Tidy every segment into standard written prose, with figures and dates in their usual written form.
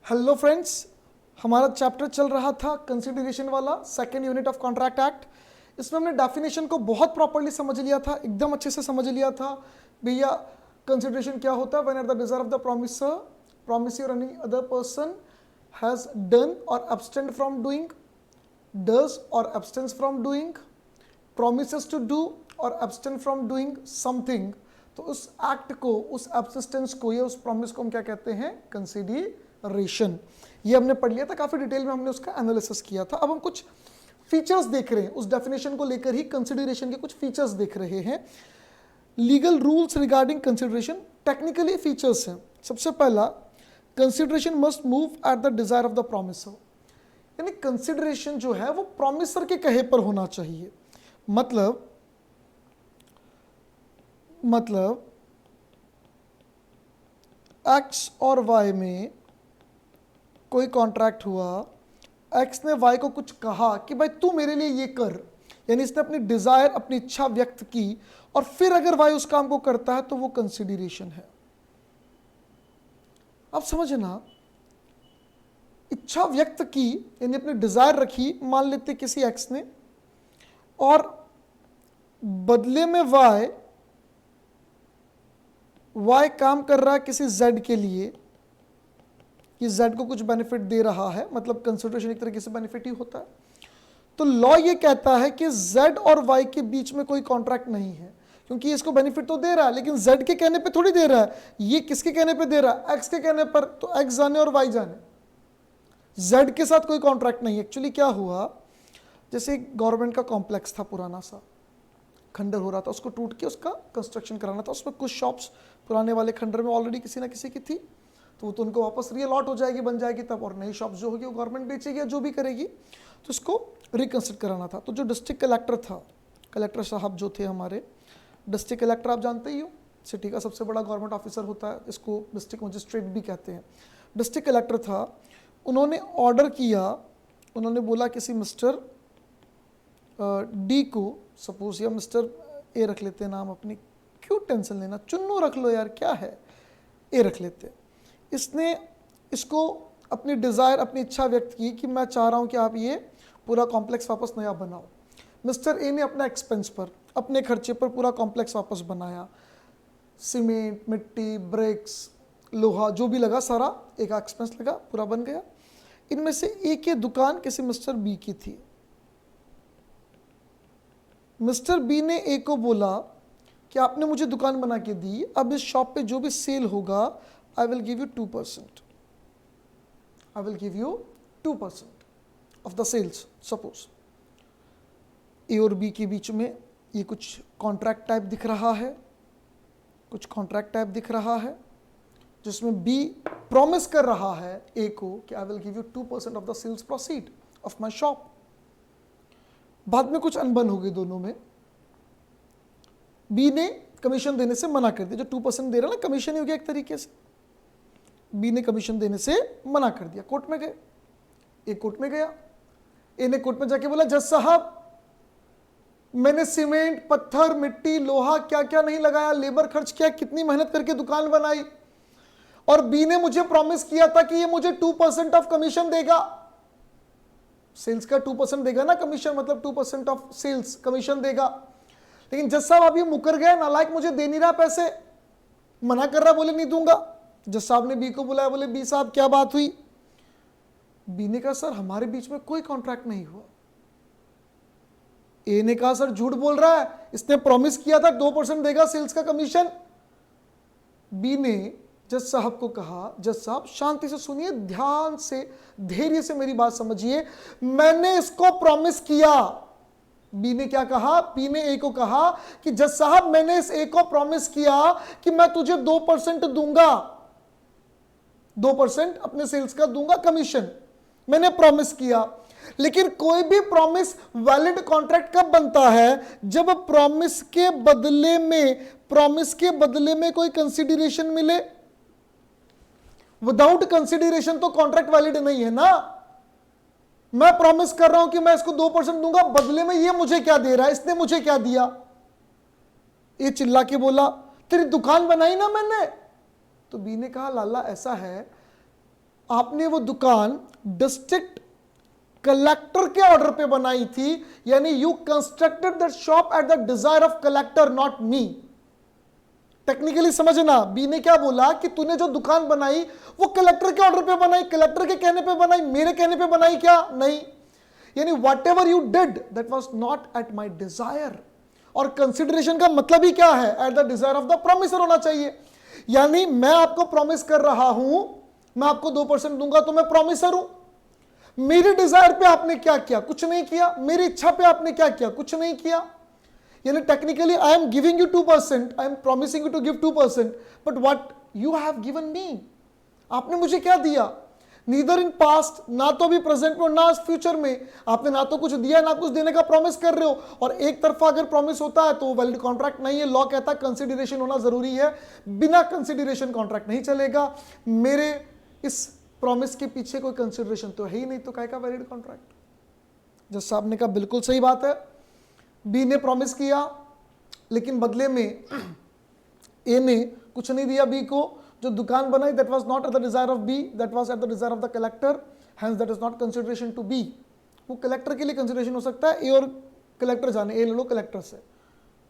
Hello friends, हमारा chapter चल रहा था कंसिडरेशन वाला, second unit of contract act. इसमें हमने डेफिनेशन को बहुत प्रॉपर्ली समझ लिया था, एकदम अच्छे से समझ लिया था भैया कंसिडरेशन क्या होता है। When eight the desire of the promisee or any other person has done or abstained from doing, does or abstains from doing, promises to do or abstain from doing something, तो उस act को, उस एब्सिस्टेंस को या उस promise को हम क्या कहते हैं? कंसिडरेशन। ये हमने पढ़ लिया था, काफी डिटेल में हमने उसका एनालिसिस किया था। अब हम कुछ फीचर्स देख रहे हैं, उस डेफिनेशन को लेकर ही कंसिडरेशन के कुछ फीचर्स देख रहे हैं। Legal rules regarding consideration, technically features हैं। सबसे पहला, consideration must move at the desire of the promiser, यानी कंसिडरेशन जो है वो प्रॉमिसर के कहे पर होना चाहिए। मतलब एक्स और वाई में कोई कॉन्ट्रैक्ट हुआ, एक्स ने वाई को कुछ कहा कि भाई तू मेरे लिए ये कर, यानी इसने अपनी डिजायर, अपनी इच्छा व्यक्त की, और फिर अगर वाई उस काम को करता है तो वो कंसिडरेशन है। आप समझना, इच्छा व्यक्त की यानी अपनी डिजायर रखी, मान लेते किसी एक्स ने, और बदले में वाई काम कर रहा है किसी जेड के लिए, कि जेड को कुछ बेनिफिट दे रहा है, मतलब कंसिडरेशन एक तरीके से बेनिफिट ही होता है। तो लॉ ये कहता है कि जेड और वाई के बीच में कोई कॉन्ट्रैक्ट नहीं है, क्योंकि इसको बेनिफिट तो दे रहा है लेकिन जेड के कहने पे थोड़ी दे रहा है। ये किसके कहने पे दे रहा है? एक्स के कहने पर। तो एक्स जाने और वाई जाने, जेड के साथ कोई कॉन्ट्रैक्ट नहीं। एक्चुअली क्या हुआ, जैसे गवर्नमेंट का कॉम्प्लेक्स था, पुराना सा खंडर हो रहा था, उसको टूट के उसका कंस्ट्रक्शन कराना था। उसमें कुछ शॉप्स पुराने वाले खंडर में ऑलरेडी किसी ना किसी की थी, तो वो तो उनको वापस रीअलॉट हो जाएगी, बन जाएगी तब, और नई शॉप्स जो होगी वो गवर्नमेंट बेचेगी या जो भी करेगी, तो इसको रिकंस्ट्रक्ट कराना था। तो जो डिस्ट्रिक्ट कलेक्टर था, कलेक्टर साहब जो थे हमारे, डिस्ट्रिक्ट कलेक्टर आप जानते ही हो, सिटी का सबसे बड़ा गवर्नमेंट ऑफिसर होता है, इसको डिस्ट्रिक्ट मजिस्ट्रेट भी कहते हैं। डिस्ट्रिक्ट कलेक्टर था, उन्होंने ऑर्डर किया, उन्होंने बोला किसी मिस्टर डी को, सपोज, या मिस्टर ए रख लेते हैं नाम अपनी, क्यों टेंशन लेना, चुन्नू रख लो यार, क्या है, ए रख लेते। इसने इसको अपनी डिज़ायर, अपनी इच्छा व्यक्त की कि मैं चाह रहा हूँ कि आप ये पूरा कॉम्प्लेक्स वापस नया बनाओ। मिस्टर ए ने अपना एक्सपेंस पर, अपने खर्चे पर पूरा कॉम्प्लेक्स वापस बनाया, सीमेंट, मिट्टी, ब्रिक्स, लोहा जो भी लगा सारा एक एक्सपेंस लगा, पूरा बन गया। इनमें से एक की दुकान किसी मिस्टर बी की थी। मिस्टर बी ने ए को बोला कि आपने मुझे दुकान बना के दी, अब इस शॉप पे जो भी सेल होगा, I will give you 2%, I will give you 2% of the sales. Suppose A और बी के बीच में ये कुछ कॉन्ट्रैक्ट टाइप दिख रहा है, कुछ कॉन्ट्रैक्ट टाइप दिख रहा है, जिसमें बी प्रॉमिस कर रहा है ए को कि I will give you 2% of the sales proceed of my shop. बाद में कुछ अनबन हो गई दोनों में, बी ने कमीशन देने से मना कर दिया। जो 2% दे रहा ना, कमीशन ही हो गया एक तरीके से। बी ने कमीशन देने से मना कर दिया, कोर्ट में गए, ए कोर्ट में गया, ए ने कोर्ट में जाके बोला, जज साहब मैंने सीमेंट, पत्थर, मिट्टी, लोहा क्या क्या नहीं लगाया, लेबर खर्च किया, कितनी मेहनत करके दुकान बनाई, और बी ने मुझे प्रॉमिस किया था कि ये मुझे 2% ऑफ कमीशन देगा, सेल्स का 2% देगा ना कमीशन, मतलब 2% ऑफ सेल्स कमीशन देगा। लेकिन जज साहब अब ये मुकर गया, नालायक मुझे दे नहीं रहा पैसे, मना कर रहा, बोले नहीं दूंगा। जज साहब ने बी को बुलाया, बोले बी साहब क्या बात हुई? बी ने कहा सर हमारे बीच में कोई कॉन्ट्रैक्ट नहीं हुआ। ए ने कहा सर झूठ बोल रहा है, इसने प्रॉमिस किया था 2% देगा सेल्स का कमीशन। बी ने जज साहब को कहा, जज साहब शांति से सुनिए, ध्यान से, धैर्य से मेरी बात समझिए, मैंने इसको प्रॉमिस किया। बी ने क्या कहा? बी ने ए को कहा कि जज साहब मैंने इस ए को प्रॉमिस किया कि मैं तुझे 2% दूंगा, 2% अपने सेल्स का दूंगा कमीशन, मैंने प्रॉमिस किया। लेकिन कोई भी प्रॉमिस वैलिड कॉन्ट्रैक्ट कब बनता है? जब प्रॉमिस के बदले में कोई कंसीडरेशन मिले। विदाउट कंसीडरेशन तो कॉन्ट्रैक्ट वैलिड नहीं है ना। मैं प्रॉमिस कर रहा हूं कि मैं इसको 2% दूंगा, बदले में ये मुझे क्या दे रहा है, इसने मुझे क्या दिया? ये चिल्ला के बोला तेरी दुकान बनाई ना मैंने। तो बी ने कहा लाला ऐसा है, आपने वो दुकान डिस्ट्रिक्ट कलेक्टर के ऑर्डर पे बनाई थी, यानी you constructed that shop eight the desire of collector, not me. Technically समझना, बी ने क्या बोला कि तूने जो दुकान बनाई वो कलेक्टर के ऑर्डर पे बनाई, कलेक्टर के कहने पे बनाई, मेरे कहने पे बनाई क्या? नहीं। यानी what ever you did that was not at my desire. और कंसिडरेशन का मतलब ही क्या है? Eight the desire of the promisor होना चाहिए। यानी मैं आपको प्रॉमिस कर रहा हूं, मैं आपको 2% दूंगा तो मैं प्रॉमिसर हूं। मेरी डिजायर पे आपने क्या किया? कुछ नहीं किया। मेरी इच्छा पे आपने क्या किया? कुछ नहीं किया। यानी technically I am giving you 2%, I am promising you to give 2%, but what you have given me, आपने मुझे क्या दिया? नीदर इन पास्ट, ना तो अभी प्रेजेंट में ना फ्यूचर में आपने ना तो कुछ दिया ना कुछ देने का प्रॉमिस कर रहे हो। और एक तरफा अगर प्रॉमिस होता है तो वैलिड कॉन्ट्रैक्ट नहीं है। लॉ कहता है कंसिडरेशन होना जरूरी है, बिना कंसिडरेशन कॉन्ट्रैक्ट नहीं चलेगा। मेरे इस प्रॉमिस के पीछे कोई कंसिडरेशन तो है ही नहीं, तो काहे का वैलिड कॉन्ट्रैक्ट? जज साहब ने कहा बिल्कुल सही बात है, बी ने प्रॉमिस किया लेकिन बदले में ए ने कुछ नहीं दिया बी को। जो दुकान बनाई that was not at the desire of B, that was at the desire of the collector, hence that is not consideration to B. वो कलेक्टर के लिए कंसिडरेशन हो सकता है, ए और कलेक्टर जाने, ए ले लो कलेक्टर से,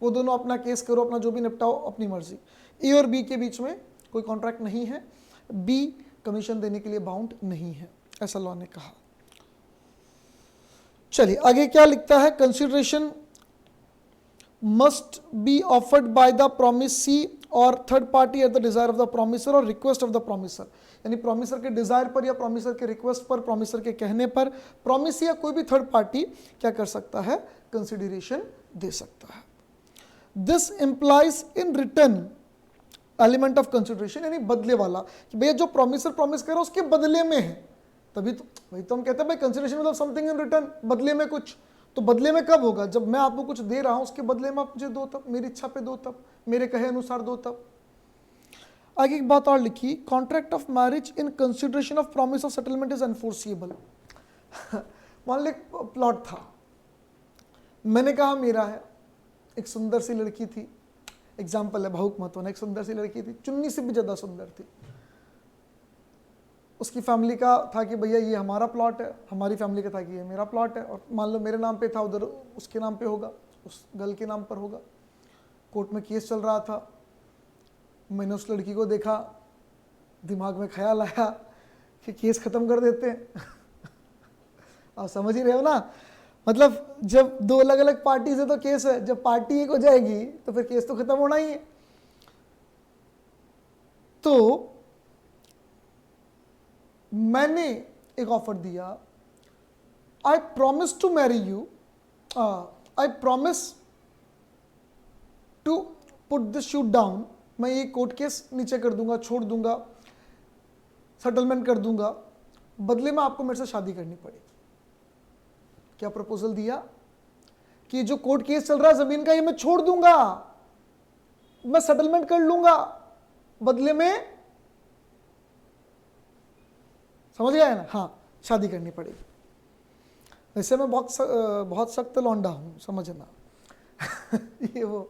वो दोनों अपना केस करो, अपना जो भी निपटाओ अपनी मर्जी। ए और बी के बीच में कोई कॉन्ट्रैक्ट नहीं है, बी कमीशन देने के लिए बाउंड नहीं है, ऐसा लॉ ने कहा। चलिए आगे क्या लिखता है? Consideration must be offered by the promisee or third party at the desire of the promisor or request of the promisor। यानी प्रोमिसर के डिजायर पर या प्रोमिसर के रिक्वेस्ट पर, प्रोमिसर के कहने पर प्रोमिसी या कोई भी थर्ड पार्टी क्या कर सकता है? कंसिडरेशन दे सकता है। This implies in return element of consideration, यानी बदले वाला, कि भैया जो प्रोमिसर प्रॉमिस करे उसके बदले में है, तभी तो वही तो हम कहते हैं भाई कंसिडरेशन मतलब समथिंग इन रिटर्न, बदले में कुछ। तो बदले में कब होगा? जब मैं आपको कुछ दे रहा हूं, उसके बदले में आप मुझे दो तब, मेरी इच्छा पे दो तब, मेरे कहे अनुसार दो तब। आगे एक बात और लिखी, contract of marriage in consideration of promise of settlement is enforceable. मान लो प्लॉट था, मैंने कहा मेरा है, एक सुंदर सी लड़की थी, एग्जाम्पल है, भावुक मत होना, एक सुंदर सी लड़की थी, चुन्नी से भी ज्यादा सुंदर थी। उसकी फैमिली का था कि भैया ये हमारा प्लॉट है, हमारी फैमिली का था कि ये मेरा प्लॉट है, और मान लो मेरे नाम पे था, उधर उसके नाम पे होगा, उस गर्ल के नाम पर होगा। कोर्ट में केस चल रहा था, मैंने उस लड़की को देखा, दिमाग में ख्याल आया कि केस खत्म कर देते हैं। आप समझ ही रहे हो ना, मतलब जब दो अलग अलग पार्टी है तो केस है, जब पार्टी एक हो जाएगी तो फिर केस तो खत्म होना ही है। तो मैंने एक ऑफर दिया, I promise to marry you, I promise to put this suit down, मैं ये कोर्ट केस नीचे कर दूंगा, छोड़ दूंगा, सेटलमेंट कर दूंगा, बदले में आपको मेरे से शादी करनी पड़ेगी। क्या प्रपोजल दिया कि जो कोर्ट केस चल रहा है जमीन का, ये मैं छोड़ दूंगा, मैं सेटलमेंट कर लूंगा, बदले में, समझ गया है ना? हाँ, शादी करनी पड़ेगी। वैसे मैं बहुत सख्त लौंडा हूं, समझना। ये वो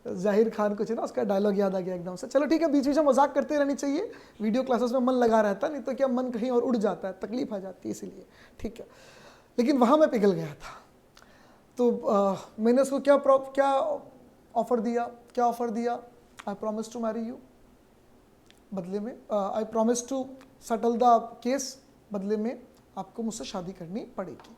जाहिर खान कुछ है ना, उसका डायलॉग याद आ गया एकदम से। चलो ठीक है, बीच बीच में मजाक करते रहनी चाहिए, वीडियो क्लासेस में मन लगा रहता, नहीं तो क्या मन कहीं और उड़ जाता है, तकलीफ आ जाती है, इसीलिए ठीक है। लेकिन वहाँ मैं पिघल गया था। तो मैंने उसको क्या ऑफर दिया? I promise to marry you, बदले में I promise to settle the case, बदले में आपको मुझसे शादी करनी पड़ेगी।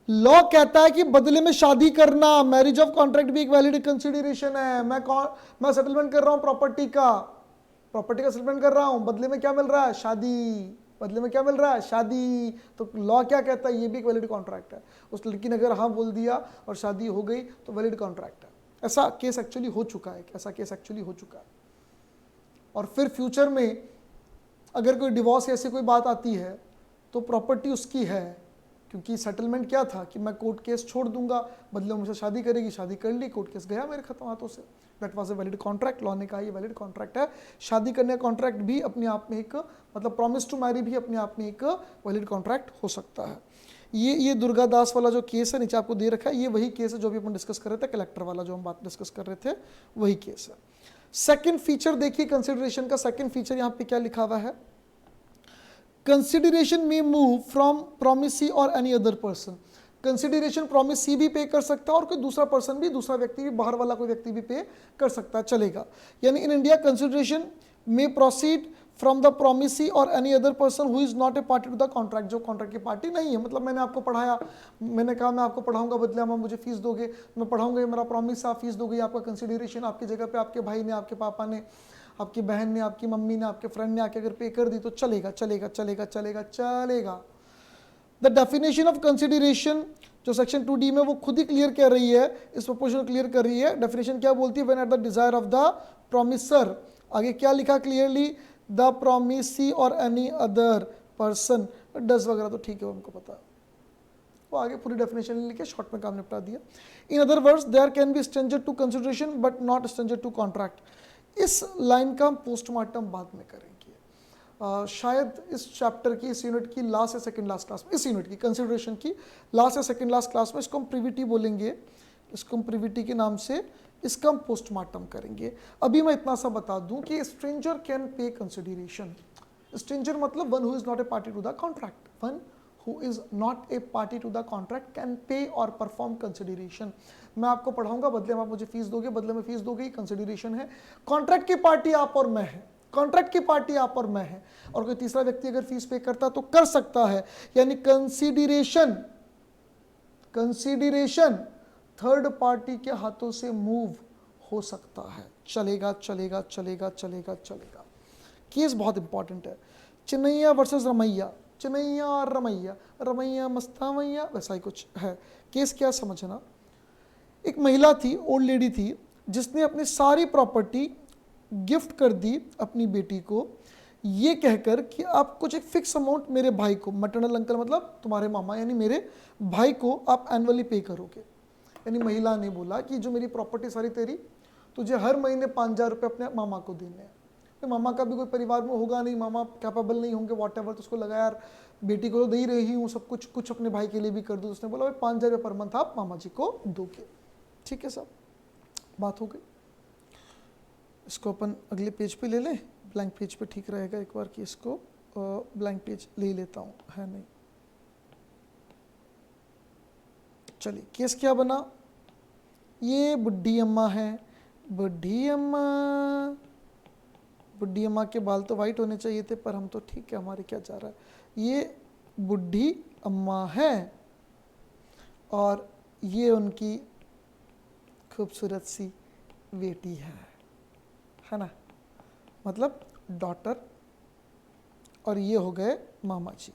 लॉ कहता है कि बदले में शादी करना, मैरिज ऑफ कॉन्ट्रैक्ट भी एक वैलिड कंसिडरेशन है। मैं सेटलमेंट कर रहा हूं प्रॉपर्टी का सेटलमेंट कर रहा हूं, बदले में क्या मिल रहा है? शादी। बदले में क्या मिल रहा है? शादी। तो लॉ क्या कहता है? ये भी एक वैलिड कॉन्ट्रैक्ट है। उस लड़की ने अगर हाँ बोल दिया और शादी हो गई तो वैलिड कॉन्ट्रैक्ट है। ऐसा केस एक्चुअली हो चुका है, और फिर फ्यूचर में अगर कोई डिवोर्स या ऐसी कोई बात आती है तो प्रॉपर्टी उसकी है, क्योंकि सेटलमेंट क्या था कि मैं कोर्ट केस छोड़ दूंगा, बदले में मुझसे शादी करेगी, शादी कर ली, कोर्ट केस गया मेरे खत्म हाथों से। That was a valid contract. Law ने कहा ये वैलिड कॉन्ट्रैक्ट है। शादी करने का कॉन्ट्रैक्ट भी अपने आप में एक, मतलब प्रॉमिस टू मैरी भी अपने आप में एक वैलिड कॉन्ट्रैक्ट हो सकता है। ये दुर्गादास वाला जो केस है नीचे आपको दे रखा है, ये वही केस है जो भी अपन डिस्कस कर रहे थे, कलेक्टर वाला जो हम बात डिस्कस कर रहे थे, वही केस है। सेकंड फीचर देखिए कंसिडरेशन का, सेकंड फीचर यहाँ पे क्या लिखा हुआ है? कंसिडरेशन में मूव फ्रॉम promisee और any other person. Consideration promisee भी पे कर सकता है और कोई दूसरा पर्सन भी, दूसरा व्यक्ति भी, बाहर वाला कोई व्यक्ति भी पे कर सकता है, चलेगा। यानी इन इंडिया कंसिडरेशन में प्रोसीड फ्रॉम द promisee और any other person who is not a party to the contract, जो कॉन्ट्रैक्ट की पार्टी नहीं है। मतलब मैंने आपको पढ़ाया, मैंने कहा मैं आपको पढ़ाऊंगा, बदले में मुझे फीस दोगे, मैं पढ़ाऊंगा, ये मेरा प्रॉमिस, आप फीस दोगे, आपका कंसिडरेशन आपकी जगह पे आपके भाई ने, आपके पापा ने, आपकी बहन ने, आपकी मम्मी ने, आपके फ्रेंड ने आके अगर पे कर दी तो चलेगा चलेगा चलेगा चलेगा चलेगा। द डेफिनेशन ऑफ कंसिडरेशन जो सेक्शन 2D में वो खुद ही क्लियर कर रही है, इस प्रपोजल क्लियर कर रही है। डेफिनेशन क्या बोलती है? When eight the desire of the promisor, आगे क्या लिखा क्लियरली? द प्रोमिसी और एनी अदर पर्सन। डज वगैरह तो ठीक है, उनको पता है, वो आगे पूरी डेफिनेशन लिखे, शॉर्ट में काम निपटा दिया। In other words there can be stranger to consideration but not stranger to contract. इस लाइन का हम पोस्टमार्टम बाद में करेंगे, शायद इस चैप्टर की, इस यूनिट की लास्ट या सेकंड लास्ट क्लास में, इस यूनिट की कंसिडरेशन की लास्ट या सेकंड लास्ट क्लास में इसको हम प्रिविटी बोलेंगे, इसको हम प्रिविटी के नाम से इसका हम पोस्टमार्टम करेंगे। अभी मैं इतना सा बता दूं कि stranger can pay consideration. Stranger मतलब one who is not a party to the contract, one who is not a party to the contract can pay or perform consideration। मैं आपको पढ़ाऊंगा, बदले में आप मुझे फीस दोगे, बदले में फीस दोगे, कंसिडरेशन है। कॉन्ट्रैक्ट की पार्टी आप और मैं है, कॉन्ट्रैक्ट की पार्टी आप और मैं है, और कोई तीसरा व्यक्ति अगर फीस पे करता तो कर सकता है। यानी कंसिडरेशन, कंसिडरेशन थर्ड पार्टी के हाथों से मूव हो सकता है, चलेगा चलेगा चलेगा चलेगा चलेगा। केस बहुत इंपॉर्टेंट है, चिन्नैया वर्सेस रमैया, चिन्नैया और रमैया, रमैया मस्तावैया, वैसा ही कुछ है। केस क्या समझना, एक महिला थी, ओल्ड लेडी थी, जिसने अपनी सारी प्रॉपर्टी गिफ्ट कर दी अपनी बेटी को, ये कहकर कि आप कुछ एक फिक्स अमाउंट मेरे भाई को, मैटरनल अंकल मतलब तुम्हारे मामा, यानी मेरे भाई को आप एनुअली पे करोगे। यानी महिला ने बोला कि जो मेरी प्रॉपर्टी सारी तेरी, तुझे हर महीने 5,000 रुपये अपने मामा को देने हैं। तो मामा का भी कोई परिवार में होगा नहीं, मामा कैपेबल नहीं होंगे, वॉट एवर, तो उसको लगा यार बेटी को तो दे ही रही हूँ सब कुछ, कुछ अपने भाई के लिए भी कर दो। उसने बोला भाई 5,000 रुपये पर मंथ आप मामा जी को दोगे। ठीक है, सब बात हो गई। इसको अपन अगले पेज पे ले लें, ब्लैंक पेज पे ठीक रहेगा एक बार कि इसको ब्लैंक पेज ले लेता हूँ, है नहीं। चलिए, केस क्या बना, ये बुढ़ी अम्मा है, बुढ़ी अम्मा, बुढ़ी अम्मा के बाल तो वाइट होने चाहिए थे, पर हम तो ठीक है, हमारे क्या जा रहा है। ये बुढ़ी अम्मा है और ये उनकी खूबसूरत सी बेटी है ना, मतलब डॉटर, और ये हो गए मामा जी।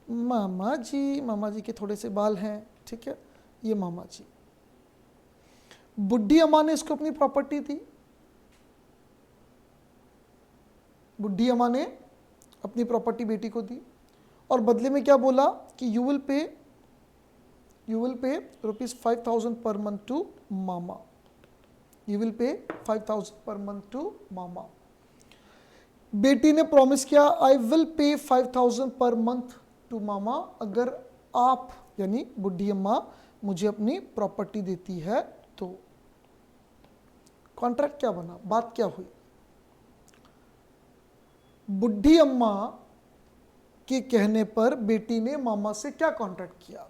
मामा जी, मामा जी के थोड़े से बाल हैं, ठीक है, ये मामा जी। बुढ़ी अम्मा ने इसको अपनी प्रॉपर्टी दी, बुढ़ी अम्मा ने अपनी प्रॉपर्टी बेटी को दी, और बदले में क्या बोला कि you will pay ₹5,000 per month to mama, you will pay 5,000 per month to मामा। बेटी ने प्रॉमिस किया I will pay 5,000 per month to मामा, अगर आप यानी बुढ़ी अम्मा मुझे अपनी प्रॉपर्टी देती है तो। कॉन्ट्रैक्ट क्या बना, बात क्या हुई, बुढ़ी अम्मा के कहने पर बेटी ने मामा से क्या कॉन्ट्रैक्ट किया,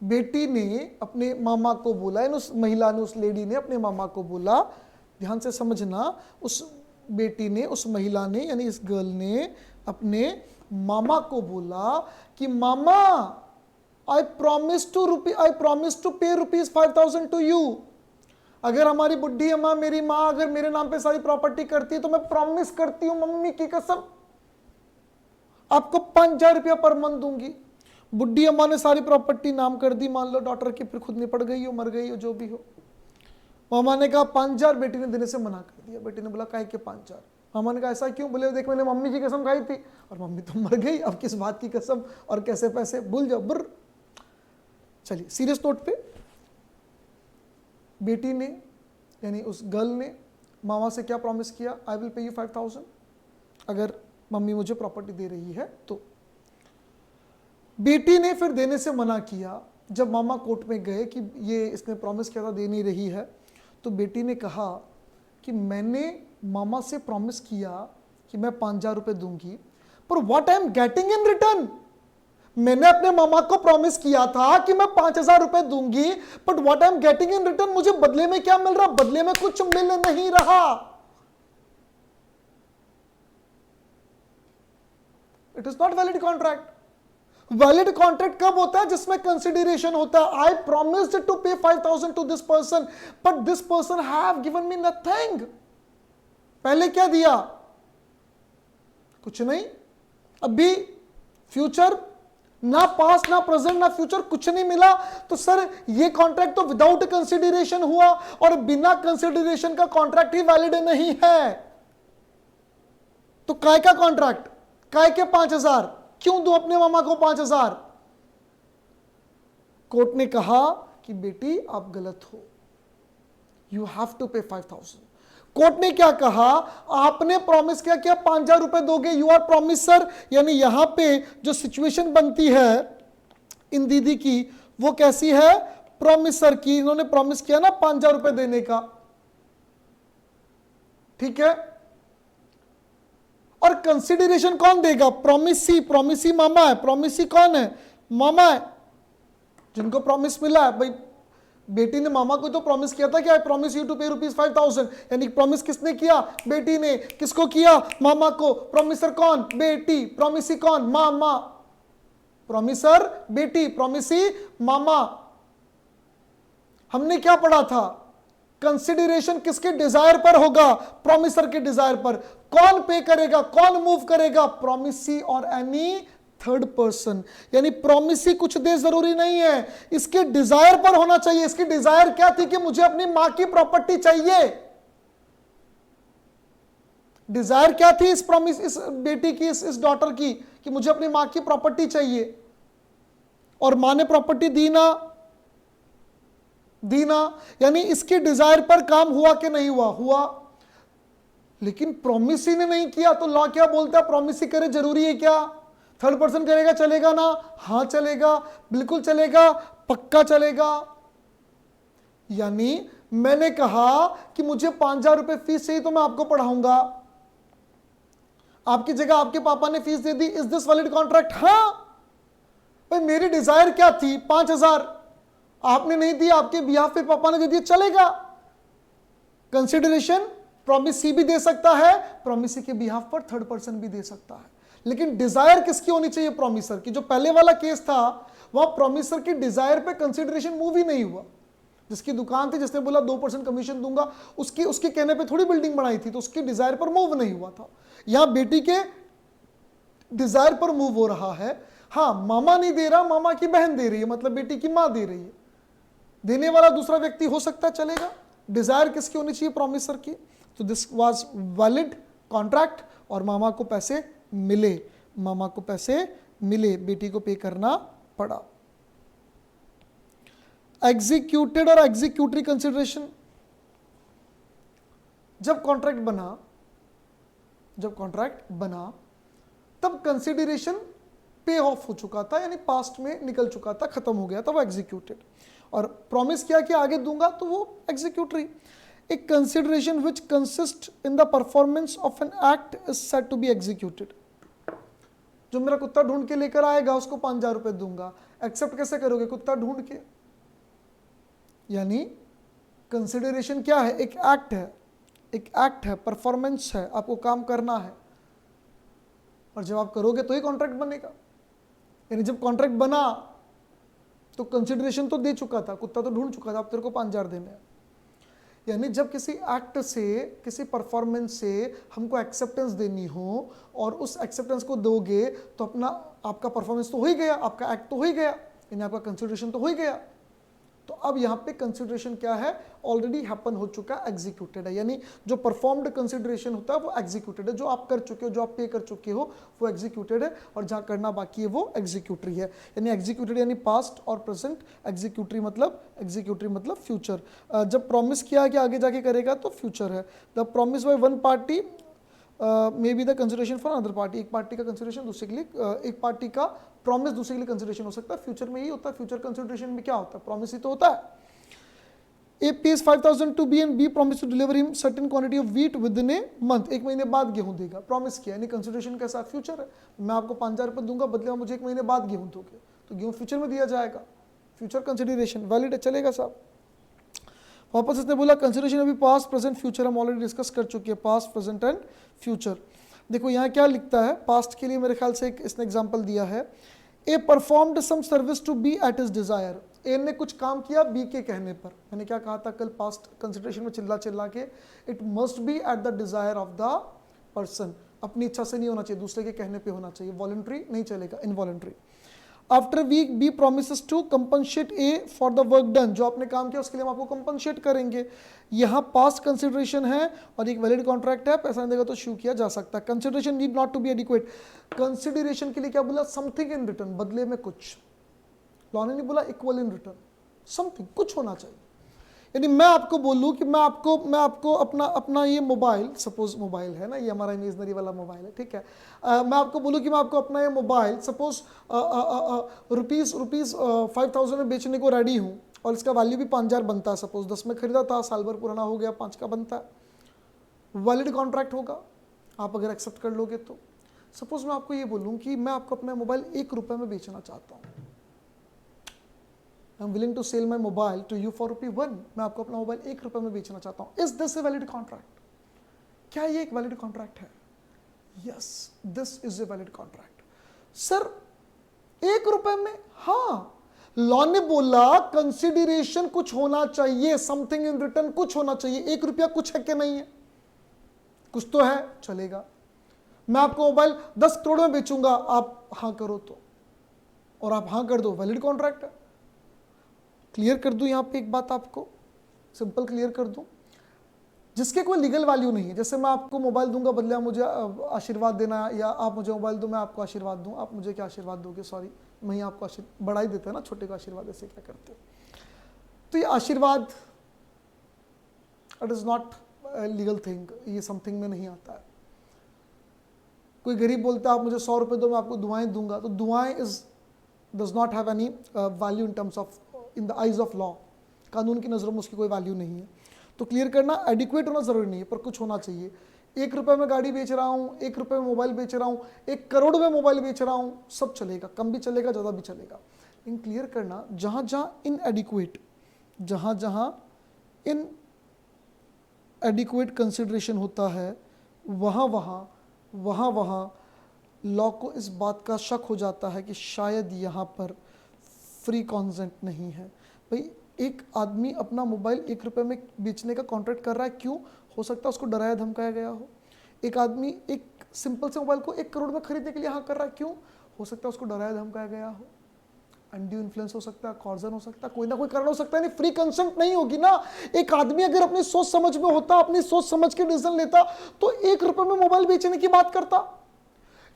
बेटी ने अपने मामा को बोला, उस महिला ने, उस लेडी ने अपने मामा को बोला, ध्यान से समझना, उस बेटी ने, उस महिला ने, यानी इस गर्ल ने अपने मामा को बोला कि मामा आई promise to pay ₹5,000 to you. अगर हमारी बुढ़ी अम्मा, मेरी माँ अगर मेरे नाम पे सारी प्रॉपर्टी करती है तो मैं प्रॉमिस करती हूं मम्मी की कसम आपको 5,000 रुपया पर मंथ दूंगी। बुढ़ी अम्मा ने सारी प्रॉपर्टी नाम कर दी, मान लो डॉटर की, फिर खुद निपट गई हो, मर गई हो, जो भी हो। मामा ने कहा 5,000, बेटी ने देने से मना कर दिया। बेटी ने बोला काहे के 5,000? मामा ने कहा ऐसा क्यों? बोले देख मैंने मम्मी की कसम खाई थी और मम्मी तो मर गई, अब किस बात की कसम और कैसे पैसे, भूल जाओ बुर्र। चलिए सीरियस नोट पे, बेटी ने यानी उस गर्ल ने मामा से क्या प्रॉमिस किया, आई विल पे यू 5,000 अगर मम्मी मुझे प्रॉपर्टी दे रही है तो। बेटी ने फिर देने से मना किया। जब मामा कोर्ट में गए कि ये इसने प्रॉमिस किया था दे नहीं रही है, तो बेटी ने कहा कि मैंने मामा से प्रॉमिस किया कि मैं 5,000 रुपये दूंगी, पर what I am getting in return, मैंने अपने मामा को प्रॉमिस किया था कि मैं 5,000 रुपए दूंगी, but what I am getting in return, मुझे बदले में क्या मिल रहा, बदले में कुछ मिल नहीं रहा। It is not valid contract. Valid contract कब होता है, जिसमें कंसिडरेशन होता है। आई promised to pay 5,000 to this person, but this person have given me nothing. पहले क्या दिया, कुछ नहीं। अभी फ्यूचर, ना पास्ट ना प्रेजेंट ना फ्यूचर, कुछ नहीं मिला। तो सर ये कॉन्ट्रैक्ट तो विदाउट कंसिडरेशन हुआ, और बिना कंसिडरेशन का कॉन्ट्रैक्ट ही वैलिड नहीं है। तो काय का कॉन्ट्रैक्ट, काय के 5,000, क्यों दूं अपने मामा को 5,000? कोर्ट ने कहा कि बेटी आप गलत हो, you have to pay 5,000। Court ने क्या कहा, आपने प्रॉमिस किया कि आप 5,000 रुपए दोगे, यू आर प्रॉमिसर। यानी यहां पे जो सिचुएशन बनती है इन दीदी की, वो कैसी है, प्रॉमिसर की। इन्होंने प्रॉमिस किया ना 5,000 रुपए देने का, ठीक है। और कंसिडरेशन कौन देगा, प्रॉमिसी। प्रॉमिसी मामा है, प्रॉमिसी कौन है, मामा है, जिनको प्रॉमिस मिला है। भाई बेटी ने मामा को तो प्रॉमिस किया था कि I promise you to pay ₹5,000, यानी प्रॉमिस किसने किया, बेटी ने। किसको किया, मामा को। प्रॉमिसर कौन, बेटी। प्रॉमिसी कौन, मामा। प्रॉमिसर बेटी, प्रॉमिसी मामा। हमने क्या पढ़ा था, कंसिडरेशन किसके डिजायर पर होगा, प्रॉमिसर के डिजायर पर। कौन पे करेगा, कौन मूव करेगा, प्रॉमिसी और एनी थर्ड पर्सन। यानी प्रॉमिसी कुछ दे जरूरी नहीं है, इसके डिजायर पर होना चाहिए। इसकी डिजायर क्या थी कि मुझे अपनी मां की प्रॉपर्टी चाहिए। डिजायर क्या थी इस प्रॉमिस, इस बेटी की, इस डॉटर की, कि मुझे अपनी मां की प्रॉपर्टी चाहिए। और मां ने प्रॉपर्टी दी ना, यानी इसके डिजायर पर काम हुआ कि नहीं हुआ, हुआ। लेकिन प्रॉमिसी ने नहीं किया, तो लॉ क्या बोलता है, प्रॉमिसी करे जरूरी है क्या, थर्ड पर्सन करेगा चलेगा ना, हां चलेगा, बिल्कुल चलेगा, पक्का चलेगा। यानी मैंने कहा कि मुझे 5,000 रुपए फीस चाहिए तो मैं आपको पढ़ाऊंगा, आपकी जगह आपके पापा ने fees they the, is this valid contract? हाँ भाई, मेरी डिजायर क्या थी, 5,000, आपने नहीं दिया, आपके बिहाफ पे पापा ने दे दिया, चलेगा। कंसिडरेशन प्रॉमिसी भी दे सकता है, प्रॉमिसी के बिहाफ पर थर्ड पर्सन भी दे सकता है। लेकिन डिजायर किसकी होनी चाहिए, प्रॉमिसर की। जो पहले वाला केस था वहां प्रॉमिसर की डिजायर पे कंसिडरेशन मूव ही नहीं हुआ। जिसकी दुकान थी, जिसने बोला 2% कमीशन दूंगा, उसके कहने पे थोड़ी बिल्डिंग बनाई थी, तो उसकी डिजायर पर मूव नहीं हुआ था। यहां बेटी के डिजायर पर मूव हो रहा है। हाँ, मामा नहीं दे रहा, मामा की बहन दे रही है, मतलब बेटी की मां दे रही है। देने वाला दूसरा व्यक्ति हो सकता है, चलेगा। डिजायर किसकी होनी चाहिए, प्रॉमिसर की। तो दिस वाज वैलिड कॉन्ट्रैक्ट, और मामा को पैसे मिले, मामा को पैसे मिले, बेटी को पे करना पड़ा। एग्जीक्यूटेड और एग्जीक्यूटरी कंसिडरेशन। जब कॉन्ट्रैक्ट बना तब कंसिडरेशन पे ऑफ हो चुका था, यानी पास्ट में निकल चुका था, खत्म हो गया था, वो एग्जीक्यूटेड। और प्रॉमिस किया कि आगे दूंगा, तो वो एग्जीक्यूटरी। एक consideration which consist in the performance of an act is said to be executed. जो मेरा कुत्ता ढूंढ के लेकर आएगा उसको 5,000 रुपए दूंगा। एक्सेप्ट कैसे करोगे, कुत्ता ढूंढ के। यानी कंसिडरेशन क्या है, एक एक्ट है, परफॉर्मेंस है, आपको काम करना है, और जब आप करोगे तो ही कॉन्ट्रैक्ट बनेगा। यानी जब कॉन्ट्रैक्ट बना तो कंसिडरेशन तो दे चुका था, कुत्ता तो ढूंढ चुका था, अब तेरे को 5,000 देने हैं। यानी जब किसी एक्ट से, किसी परफॉर्मेंस से हमको एक्सेप्टेंस देनी हो, और उस एक्सेप्टेंस को दोगे, तो आपका परफॉर्मेंस तो हो ही गया, आपका एक्ट तो हो ही गया, यानी आपका कंसिडरेशन तो हो ही गया। तो अब यहाँ पे कंसिडरेशन क्या है, ऑलरेडी हैपन हो चुका है, एग्जीक्यूटेड है। यानी जो परफॉर्म्ड कंसिडरेशन होता है वो एग्जीक्यूटेड है, जो आप कर चुके हो, जो आप पे कर चुके हो, वो एग्जीक्यूटेड है, और जहाँ करना बाकी है वो एग्जीक्यूटरी है। यानी एग्जीक्यूटेड यानी पास्ट और प्रेजेंट, एग्जीक्यूटरी मतलब फ्यूचर। जब प्रॉमिस किया कि आगे जाके करेगा तो फ्यूचर है। The promise by one party may be the consideration for another party. एक पार्टी का कंसिडरेशन दूसरे के लिए, एक पार्टी का प्रॉमिस दूसरे के लिए कंसिडरेशन हो सकता है। फ्यूचर में ही होता है, फ्यूचर कंसिडरेशन में क्या होता है, प्रॉमिस ही तो होता है। A pays 5,000 to B and B promised to deliver him certain quantity of wheat within a month. एक महीने बाद गेहूं देगा, प्रॉमिस किया, यानी कंसिडरेशन के साथ फ्यूचर है। मैं आपको 5,000 रुपये दूंगा, बदले में मुझे एक महीने बाद गेहूं दोगे, तो गेहूं फ्यूचर में दिया जाएगा। फ्यूचर कंसिडरेशन वैलिड है, चलेगा साहब। वापस इसने बोला कंसिडरेशन अभी पास्ट प्रेजेंट फ्यूचर हम ऑलरेडी डिस्कस कर चुके हैं, पास्ट प्रेजेंट एंड फ्यूचर। देखो यहाँ क्या लिखता है, पास्ट के लिए मेरे ख्याल से एक इसने एग्जाम्पल दिया है, A performed some service to B at his desire. A ने कुछ काम किया बी के कहने पर। मैंने क्या कहा था कल पास्ट कंसिडरेशन में चिल्ला चिल्ला के, it must B eight the desire of the person. अपनी इच्छा से नहीं होना चाहिए, दूसरे के कहने पे होना चाहिए, वॉलंटरी नहीं चलेगा, involuntary. After week B promises to compensate A for the work done. जो आपने काम किया उसके लिए हम आपको कंपनसेट करेंगे। यहाँ पास्ट कंसिडरेशन है और एक वैलिड कॉन्ट्रैक्ट है, पैसा नहीं देगा तो शू किया जा सकता है। Consideration need not to be adequate. Consideration के लिए क्या बोला, समथिंग इन रिटर्न, बदले में कुछ। लॉ ने नहीं बोला इक्वल इन रिटर्न, समथिंग, कुछ होना चाहिए। यानी मैं आपको बोलूं कि मैं आपको अपना ये मोबाइल, सपोज मोबाइल है ना, ये हमारा इमेजनरी वाला मोबाइल है, ठीक है। मैं आपको बोलूं कि मैं आपको अपना ये मोबाइल सपोज रुपीज़ 5,000 में बेचने को रेडी हूं, और इसका वैल्यू भी 5,000 बनता है। सपोज 10 में खरीदा था, साल भर पुराना हो गया, 5 का बनता है, वैलिड कॉन्ट्रैक्ट होगा आप अगर एक्सेप्ट कर लोगे तो। सपोज मैं आपको ये बोलूँ कि मैं आपको अपना मोबाइल 1 रुपये में बेचना चाहता हूँ, I am willing to sell my mobile to you for ₹1। मैं आपको अपना मोबाइल 1 रुपये में बेचना चाहता हूँ। Is this a valid contract? क्या ये एक वैलिड कॉन्ट्रैक्ट है? Yes, this is a valid contract. Sir 1 रुपये में? हाँ, लॉ ने बोला कंसिडरेशन कुछ होना चाहिए, समथिंग इन रिटर्न कुछ होना चाहिए। 1 रुपया कुछ है कि नहीं है? कुछ तो है, चलेगा। मैं आपको मोबाइल 10 करोड़ में बेचूंगा, आप हाँ करो तो, और आप हाँ कर दो, वैलिड कॉन्ट्रैक्ट है। क्लियर कर दूं यहां पे एक बात, आपको सिंपल क्लियर कर दूं, जिसके कोई लीगल वैल्यू नहीं है। जैसे मैं आपको मोबाइल दूंगा, बदले मुझे आशीर्वाद देना, या आप मुझे मोबाइल दो मैं आपको आशीर्वाद दूं। आप मुझे क्या आशीर्वाद दोगे? सॉरी, मैं आपको बड़ा ही देता है ना, छोटे को आशीर्वाद ऐसे क्या करते हो? तो ये आशीर्वाद it is not legal thing, ये समथिंग में नहीं आता है। कोई गरीब बोलता है आप मुझे 100 रुपये दो मैं आपको दुआएं दूंगा, तो दुआएं does not have any value in terms of, in the eyes of law. कानून की नज़रों में उसकी कोई वैल्यू नहीं है। तो क्लियर करना, एडिक्वेट होना जरूरी नहीं है, पर कुछ होना चाहिए। 1 रुपये में गाड़ी बेच रहा हूँ, 1 रुपये में मोबाइल बेच रहा हूँ, 1 करोड़ में मोबाइल बेच रहा हूँ, सब चलेगा, कम भी चलेगा, ज़्यादा भी चलेगा। लेकिन क्लियर करना, जहाँ जहाँ इन एडिक्वेट, जहाँ जहाँ इन एडिक्वेट कंसिडरेशन होता है, वहाँ वहाँ लॉ को इस बात का शक हो जाता है कि शायद यहाँ पर फ्री कॉन्सेंट नहीं है। भाई एक आदमी अपना मोबाइल 1 रुपये में बेचने का कॉन्ट्रैक्ट कर रहा है, क्यों? हो सकता है उसको डराया धमकाया गया हो। एक आदमी एक सिंपल से मोबाइल को 1 करोड़ में खरीदने के लिए हाँ कर रहा है, क्यों? हो सकता है उसको डराया धमकाया गया हो, अनड्यू इन्फ्लुएंस हो सकता है, कॉर्जन हो सकता है, कोई ना कोई कारण हो सकता है। नहीं, फ्री कंसेंट नहीं होगी ना। एक आदमी अगर अपनी सोच समझ में होता, अपनी सोच समझ के डिसीजन लेता, तो 1 रुपये में मोबाइल बेचने की बात करता,